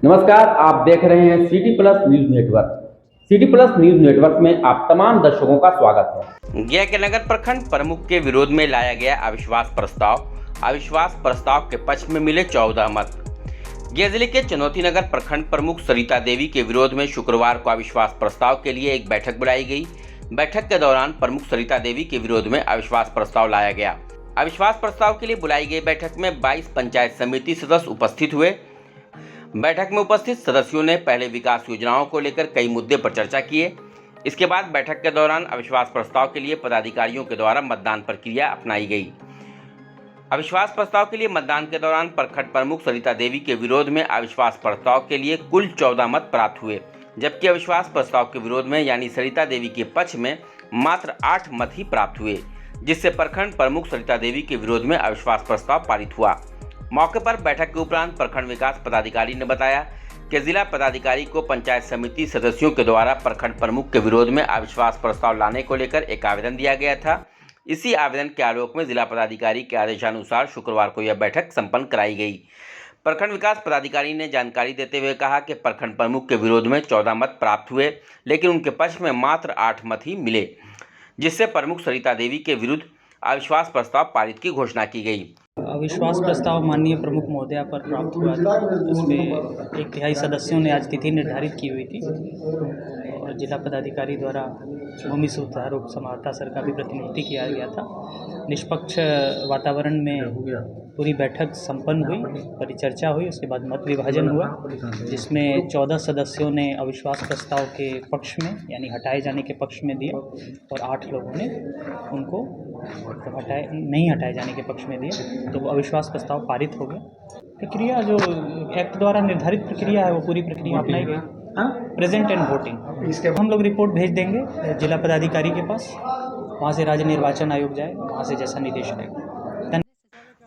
नमस्कार, आप देख रहे हैं city plus news network. City plus news network में आप तमाम दर्शकों का स्वागत है। गया के नगर प्रखंड प्रमुख के विरोध में लाया गया अविश्वास प्रस्ताव के पक्ष में मिले 14 मत। गया जिले के चुनौती नगर प्रखंड प्रमुख सरिता देवी के विरोध में शुक्रवार को अविश्वास प्रस्ताव के लिए एक बैठक बुलाई गई। बैठक के दौरान प्रमुख सरिता देवी के विरोध में अविश्वास प्रस्ताव लाया गया। अविश्वास प्रस्ताव के लिए बुलाई गई बैठक में 22 पंचायत समिति सदस्य उपस्थित हुए। बैठक में उपस्थित सदस्यों ने पहले विकास योजनाओं को लेकर कई मुद्दे पर चर्चा किए। इसके बाद बैठक के दौरान अविश्वास प्रस्ताव के लिए पदाधिकारियों के द्वारा मतदान प्रक्रिया अपनाई गई। अविश्वास प्रस्ताव के लिए मतदान के दौरान प्रखंड प्रमुख सरिता देवी के विरोध में अविश्वास प्रस्ताव के लिए कुल 14 मत प्राप्त हुए, जबकि अविश्वास प्रस्ताव के विरोध में यानी सरिता देवी के पक्ष में मात्र 8 मत ही प्राप्त हुए, जिससे प्रखंड प्रमुख सरिता देवी के विरोध में अविश्वास प्रस्ताव पारित हुआ। मौके पर बैठक के उपरांत प्रखंड विकास पदाधिकारी ने बताया कि जिला पदाधिकारी को पंचायत समिति सदस्यों के द्वारा प्रखंड प्रमुख के विरोध में अविश्वास प्रस्ताव लाने को लेकर एक आवेदन दिया गया था। इसी आवेदन के आलोक में जिला पदाधिकारी के आदेशानुसार शुक्रवार को यह बैठक संपन्न कराई गई। प्रखंड विकास पदाधिकारी ने जानकारी देते हुए कहा कि प्रखंड प्रमुख के विरोध में 14 मत प्राप्त हुए, लेकिन उनके पक्ष में मात्र 8 मत ही मिले, जिससे प्रमुख सरिता देवी के विरुद्ध अविश्वास प्रस्ताव पारित की घोषणा की गई। अविश्वास प्रस्ताव माननीय प्रमुख महोदया पर प्राप्त हुआ था। इसमें 1/3 सदस्यों ने आज तिथि निर्धारित की हुई थी और जिला पदाधिकारी द्वारा भूमि सुधार समाहर्ता सर का भी प्रतिनिधित्व किया गया था। निष्पक्ष वातावरण में पूरी बैठक संपन्न हुई, परिचर्चा हुई, उसके बाद मत विभाजन हुआ, जिसमें 14 सदस्यों ने अविश्वास प्रस्ताव के पक्ष में यानी हटाए जाने के पक्ष में दिया और 8 लोगों ने उनको नहीं हटाए जाने के पक्ष में दिया। तो अविश्वास प्रस्ताव पारित हो गया। प्रक्रिया जो एक्ट द्वारा निर्धारित प्रक्रिया है वो पूरी प्रक्रिया अपनाई गई, प्रेजेंट एंड वोटिंग। इसके हम लोग रिपोर्ट भेज देंगे जिला पदाधिकारी के पास, वहाँ से राज्य निर्वाचन आयोग जाए, वहाँ से जैसा निर्देश आएगा।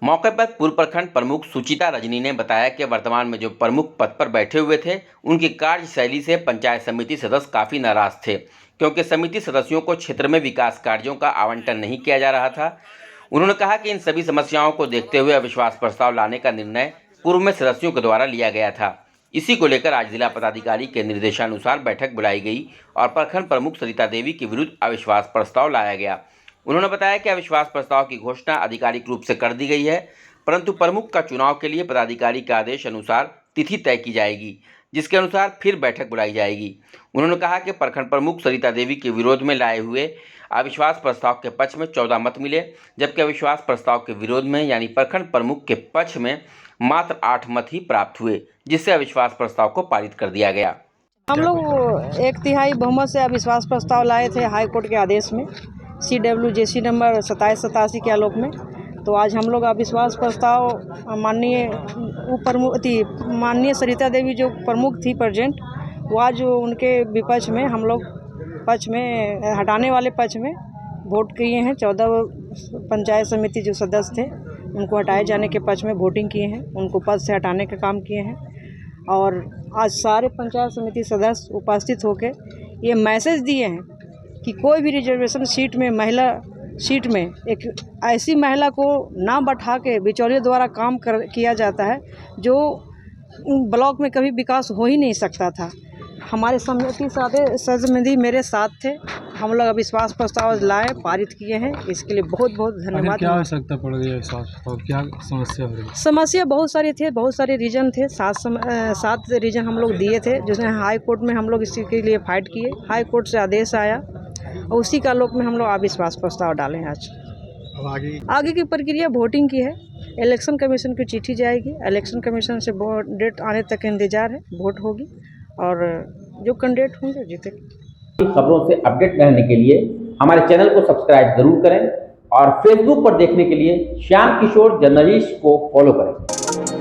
मौके पर पूर्व प्रखंड प्रमुख सुचिता रजनी ने बताया कि वर्तमान में जो प्रमुख पद पर बैठे हुए थे, उनकी कार्यशैली से पंचायत समिति सदस्य काफ़ी नाराज थे, क्योंकि समिति सदस्यों को क्षेत्र में विकास कार्यों का आवंटन नहीं किया जा रहा था। उन्होंने कहा कि इन सभी समस्याओं को देखते हुए अविश्वास प्रस्ताव लाने का निर्णय पूर्व में सदस्यों के द्वारा लिया गया था। इसी को लेकर आज जिला पदाधिकारी के निर्देशानुसार बैठक बुलाई गई और प्रखंड प्रमुख सरिता देवी के विरुद्ध अविश्वास प्रस्ताव लाया गया। उन्होंने बताया कि अविश्वास प्रस्ताव की घोषणा आधिकारिक रूप से कर दी गई है, परंतु प्रमुख का चुनाव के लिए पदाधिकारी के आदेश अनुसार तिथि तय की जाएगी, जिसके अनुसार फिर बैठक बुलाई जाएगी। उन्होंने कहा कि प्रखंड प्रमुख सरिता देवी के विरोध में लाए हुए अविश्वास प्रस्ताव के पक्ष में 14 मत मिले, जबकि अविश्वास प्रस्ताव के विरोध में यानी प्रखंड प्रमुख के पक्ष में मात्र 8 मत ही प्राप्त हुए, जिससे अविश्वास प्रस्ताव को पारित कर दिया गया। हम लोग 1/3 बहुमत से अविश्वास प्रस्ताव लाए थे हाईकोर्ट के आदेश में, CWJC नंबर 2787 के आलोक में। तो आज हम लोग अविश्वास प्रस्ताव माननीय सरिता देवी जो प्रमुख थी प्रेजेंट, वो आज उनके विपक्ष में हम लोग पक्ष में हटाने वाले पक्ष में वोट किए हैं। 14 पंचायत समिति जो सदस्य थे उनको हटाए जाने के पक्ष में वोटिंग किए हैं, उनको पद से हटाने का काम किए हैं। और आज सारे पंचायत समिति सदस्य उपस्थित होकर ये मैसेज दिए हैं कि कोई भी रिजर्वेशन सीट में महिला सीट में एक ऐसी महिला को ना बैठा के बिचौलियों द्वारा काम किया जाता है जो ब्लॉक में कभी विकास हो ही नहीं सकता था। हमारे समिति मेरे साथ थे, हम लोग अविश्वास प्रस्ताव लाए, पारित किए हैं, इसके लिए बहुत बहुत धन्यवाद। क्या आवश्यकता पड़ गई है, क्या समस्या हो रही है? समस्या बहुत सारी थी, बहुत सारे रीजन थे, 7 रीजन हम लोग दिए थे, जिसमें हाई कोर्ट में हम लोग इसी के लिए फाइट किए। हाई कोर्ट से आदेश आया और उसी का आलोक में हम लोग अविश्वास प्रस्ताव डालें। आज आगे की प्रक्रिया वोटिंग की है, इलेक्शन कमीशन की चिट्ठी जाएगी, इलेक्शन कमीशन से डेट आने तक इंतजार है, वोट होगी और जो कैंडिडेट होंगे जीतेंगे। खबरों से अपडेट रहने के लिए हमारे चैनल को सब्सक्राइब जरूर करें और फेसबुक पर देखने के लिए श्याम किशोर जर्नलिस्ट को फॉलो करें।